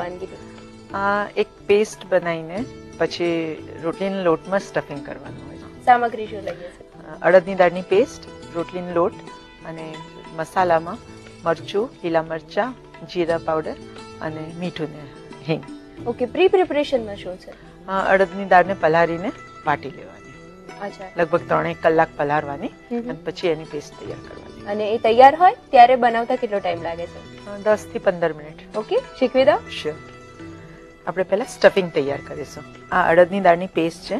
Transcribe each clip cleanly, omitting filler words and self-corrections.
વાનગીની? આ એક પેસ્ટ બનાવીને પછી રોટલીના લોટમાં સ્ટફિંગ કરવાનું હોય છે. સામગ્રી શું લઈએ છે? અડદની દાળની પેસ્ટ, રોટલીનો લોટ અને મસાલામાં મરચું, લીલા મરચાં, જીરા પાવડર અને મીઠું ને હિંગ. ઓકે, પ્રી પ્રિપરેશનમાં શું છે? અડદની દાળને પલાળીને વાટી લેવાની. અચ્છા. લગભગ 3 કલાક પલાળવાની અને પછી એની પેસ્ટ તૈયાર કરવાની. અને એ તૈયાર હોય ત્યારે બનાવતા કેટલો ટાઈમ લાગે છે? 10 થી 15 મિનિટ. ઓકે, શીખવી દો. શ્યોર. આપણે પહેલા સ્ટફિંગ તૈયાર કરીશું. આ અડદની દાળની પેસ્ટ છે.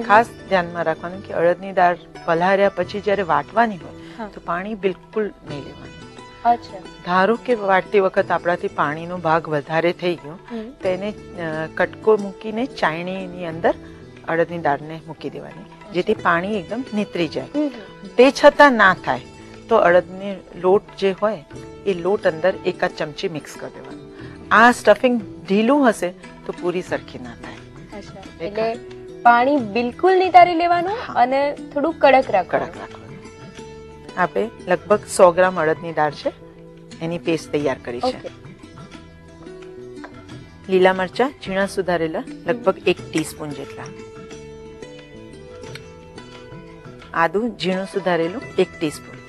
ખાસ ધ્યાનમાં રાખવાનું કે અડદની દાળ પલાળ્યા પછી જ્યારે વાટવાની હોય તો પાણી બિલકુલ નહીં લેવાનું. અચ્છા. ધારો કે વાટતી વખત આપણાથી પાણીનો ભાગ વધારે થઈ ગયો તો એને કટકો મૂકીને ચાયણીની અંદર અડદની દાળને મૂકી દેવાની, જેથી પાણી એકદમ નીતરી જાય. તે છતાં ના થાય તો અડદની લોટ જે હોય એ લોટ અંદર 1 ચમચી મિક્સ કરી દેવાનું. આ સ્ટફિંગ ઢીલું હશે તો પૂરી સરખી ના થાય. અચ્છા, એટલે પાણી બિલકુલ નિતારી લેવાનું અને થોડું કડક રાખવાનું. આપણે લગભગ 100 ગ્રામ અડદની દાળ છે, એની પેસ્ટ તૈયાર કરી છે. લીલા મરચા ઝીણા સુધારેલા લગભગ 1 ટીસ્પૂન જેટલા, આદુ ઝીણું સુધારેલું 1 ટીસ્પૂન,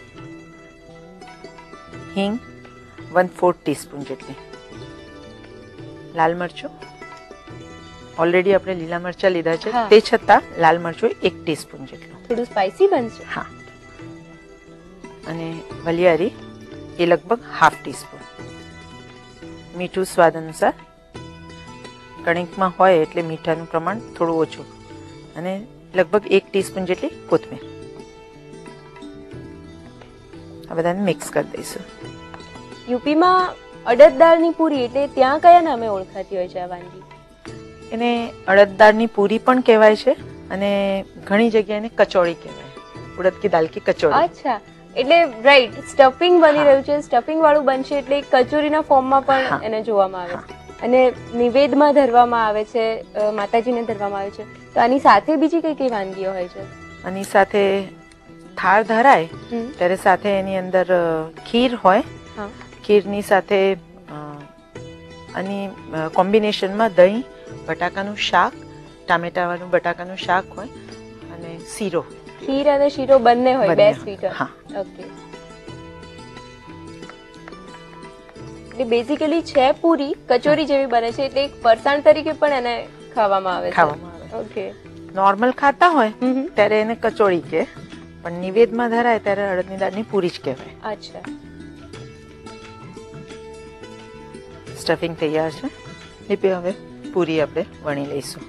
હિંગ 1/4 ટીસ્પૂન જેટલી, લાલ મરચું ઓલરેડી આપણે લીલા મરચા લીધા છે તે છતાં લાલ મરચું 1 ટીસ્પૂન જેટલું. થોડું સ્પાઇસી બનશે. હા. અને વલિયારી એ લગભગ 1/2 ટીસ્પૂન, મીઠું સ્વાદ અનુસાર. કણિકમાં હોય એટલે મીઠાનું પ્રમાણ થોડું ઓછું, અને લગભગ 1 ટીસ્પૂન જેટલી કોથમીર. આ બધાને મિક્સ કરી દઈશું. યુપીમાં અડદ દાળની પૂરી એટલે ત્યાં કયા નામે ઓળખાતી હોય છે આ વાનગી? એને અડદ દાળની પૂરી પણ કહેવાય છે અને ઘણી જગ્યાએ એને કચોળી કહેવાય. ઉડદ કી દાલ કી કચોળી. અચ્છા, એટલે રાઈટ, સ્ટફિંગ બની રહ્યું છે, સ્ટફિંગ વાળું બનશે એટલે કચોરીના ફોર્મમાં પણ એને જોવામાં આવે છે અને નિવેદમાં ધરવામાં આવે છે, માતાજીને ધરવામાં આવે છે. તો આની સાથે બીજી કઈ કઈ વાનગીઓ હોય છે? આની સાથે થાળ ધરાય ત્યારે સાથે એની અંદર ખીર હોય. ખીરની સાથે આની કોમ્બિનેશનમાં દહીં, બટાકાનું શાક, ટામેટા વાળું બટાકાનું શાક હોય અને શીરો. ખીર અને શીરો બંને હોય, 2 સ્વીટ. હા. ઓકે, એટલે બેઝિકલી છે પૂરી કચોરી જેવી બને છે, એટલે એક ફરસાણ તરીકે પણ એને ખાવામાં આવે છે. ઓકે. નોર્મલ ખાતા હોય ત્યારે એને કચોળી કે, પણ નિવેદમાં ધરાય ત્યારે અડદની દાળની પૂરી જ કહેવાય. અચ્છા. સ્ટફિંગ તૈયાર છે. હવે પૂરી આપણે વણી લઈશું.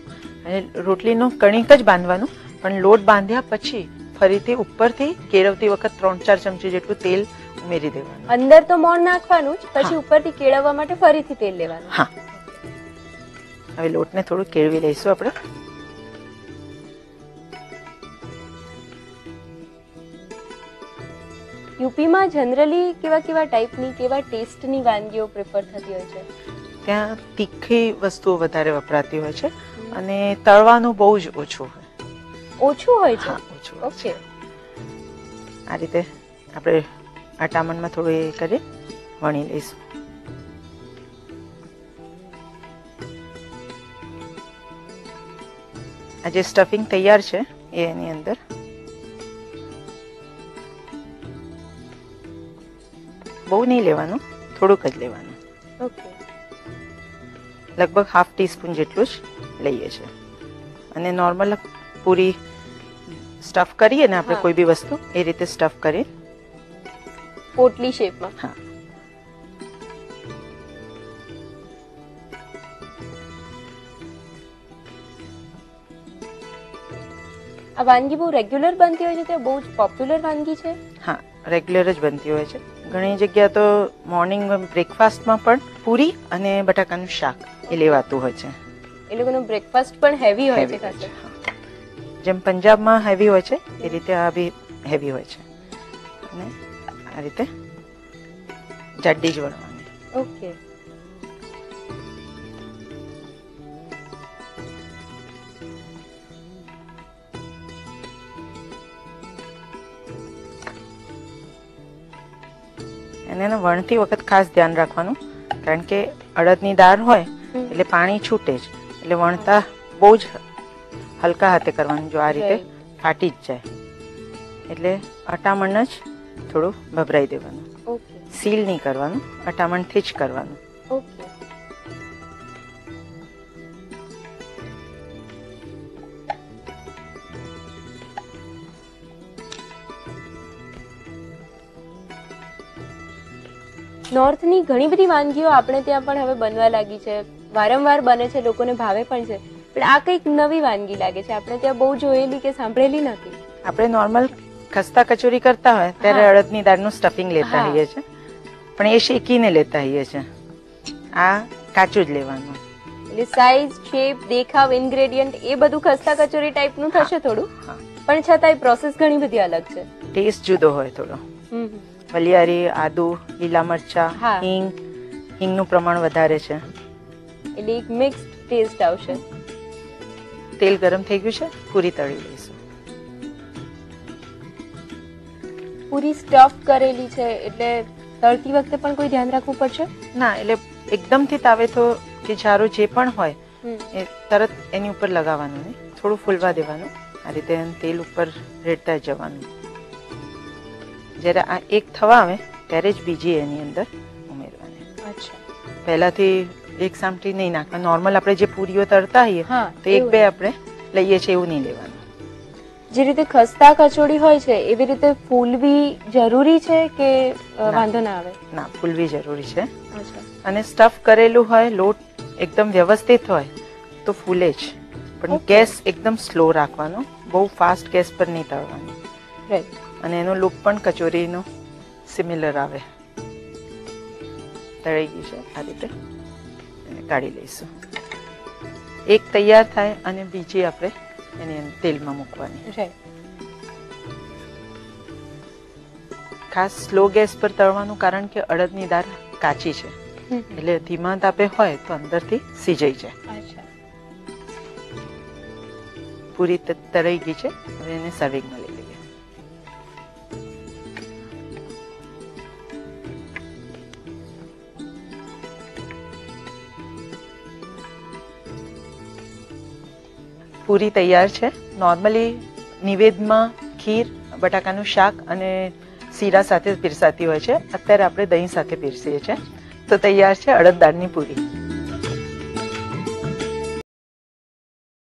અને રોટલીનો કણિક જ બાંધવાનું, પણ લોટ બાંધ્યા પછી ફરીથી ઉપરથી કેળવતી વખત 3-4 ચમચી જેટલું તેલ ઉમેરી દેવાનું. અંદર તો મોણ નાખવાનું જ, પછી ઉપરથી કેળવવા માટે ફરીથી તેલ લેવાનું. હા. હવે લોટને થોડું કેળવી લઈશું આપણે. યુપીમાં જનરલી કેવા ટાઈપની, કેવા ટેસ્ટની વાનગીઓ પ્રિફર થતી હોય છે? ત્યાં તીખી વસ્તુઓ વધારે વપરાતી હોય છે અને તળવાનું બહુ જ ઓછું હોય. ઓછું હોય છે? ઓછું. ઓકે. આ રીતે આપણે આ ટામણમાં થોડું એ કરી વણી લઈશું. આ જે સ્ટફિંગ તૈયાર છે એ એની અંદર બહુ નહીં લેવાનું, થોડુંક જ લેવાનું. ઓકે. લગભગ 1/2 ટીસ્પૂન જેટલું જ લઈએ છીએ. અને નોર્મલ પૂરી સ્ટફ કરીએ ને આપણે કોઈ બી વસ્તુ એ રીતે સ્ટફ કરી પોટલી શેપમાં. હા. આ વાનગી બહુ રેગ્યુલર બનતી હોય છે, તે બહુ જ પોપ્યુલર વાનગી છે? હા, રેગ્યુલર જ બનતી હોય છે. ઘણી જગ્યા તો મોર્નિંગ બ્રેકફાસ્ટમાં પણ પૂરી અને બટાકાનું શાક એ લેવાતું હોય છે. એ લોકોનો બ્રેકફાસ્ટ પણ હેવી હોય છે ખાસ. જેમ પંજાબમાં હેવી હોય છે એ રીતે આ બી હેવી હોય છે. અને આ રીતે જાડી જ વણવાની. ઓકે. અને એને વણતી વખત ખાસ ધ્યાન રાખવાનું, કારણ કે અડદની દાળ હોય એટલે પાણી છૂટે જ, એટલે વણતા બહુ જ હલકા હાથે કરવાનું, જો આ રીતે ફાટી જ જાય. એટલે અટામણ જ થોડું ભભરાઈ દેવાનું, સીલ નહીં કરવાનું, અટામણથી જ કરવાનું. નોર્થની ઘણી બધી વાનગીઓ આપણે ત્યાં પણ હવે બનવા લાગી છે, વારંવાર બને છે, લોકોને ભાવે પણ છે, પણ આ કંઈક નવી વાનગી લાગે છે, આપણે ત્યાં બહુ જોયેલી કે સાંભળેલી નથી. આપણે નોર્મલ ખસ્તા કચોરી કરતા હોય ત્યારે અડદની દાળનું સ્ટફિંગ લેતા હોઈએ છીએ, પણ એ શેકીને લેતા હોઈએ છીએ. આ કાચું જ લેવાનું. એટલે સાઈઝ, શેપ, દેખાવ, ઇન્ગ્રેડિયન્ટ એ બધું ખસ્તા કચોરી ટાઈપનું થશે થોડું, પણ છતાંય પ્રોસેસ ઘણી બધી અલગ છે. ટેસ્ટ જુદો હોય થોડો. વલિયારી, આદુ, લીલા મરચા, હિંગનું પ્રમાણ વધારે છે, એટલે એક મિક્સ્ડ ટેસ્ટ આવશે. તેલ ગરમ થઈ ગયું છે, પૂરી તળી લઈશું. પૂરી સ્ટફ કરેલી છે એટલે તળતી વખતે પણ કોઈ ધ્યાન રાખવું પડશે? ના, એટલે એકદમથી તાવે તો કે જારો જે પણ હોય એ તરત એની ઉપર લગાવવાનું નહીં, થોડું ફૂલવા દેવાનું. આ રીતે તેલ ઉપર રેડતા જવાનું. જ્યારે આ એક થવા આવે ત્યારે જ બીજી એની અંદર ઉમેરવાની. પહેલાથી એક સામટી નહીં નાખવાનું. નોર્મલ આપણે જે પૂરીઓ તળતા હોઈએ તો એક બે આપણે લઈએ છીએ એવું નહીં લેવાનું. જે રીતે ખસ્તા કચોડી હોય છે એવી રીતે ફૂલવી જરૂરી છે કે વાંધો ના આવે? ના, ફૂલવી જરૂરી છે. અને સ્ટફ કરેલું હોય, લોટ એકદમ વ્યવસ્થિત હોય તો ફૂલે જ, પણ ગેસ એકદમ સ્લો રાખવાનો, બહુ ફાસ્ટ ગેસ પર નહીં તળવાનું. અને એનો લુક પણ કચોરીનો સિમિલર આવે. તળાઈ ગઈ છે, આ રીતે એને કાઢી લઈશું. એક તૈયાર થાય અને બીજી આપણે એની તેલમાં મૂકવાની. ખાસ સ્લો ગેસ પર તળવાનું, કારણ કે અડદની દાળ કાચી છે, એટલે ધીમા તાપે હોય તો અંદરથી સિજાઈ જાય. પૂરી તળાઈ ગઈ છે, હવે એને સર્વિંગમાં લઈ લઈએ. પૂરી તૈયાર છે. નોર્મલી નિવેદમાં ખીર, બટાકાનું શાક અને શીરા સાથે પીરસાતી હોય છે. અત્યારે આપણે દહીં સાથે પીરસીએ છીએ. તો તૈયાર છે અડદ દાળની પૂરી.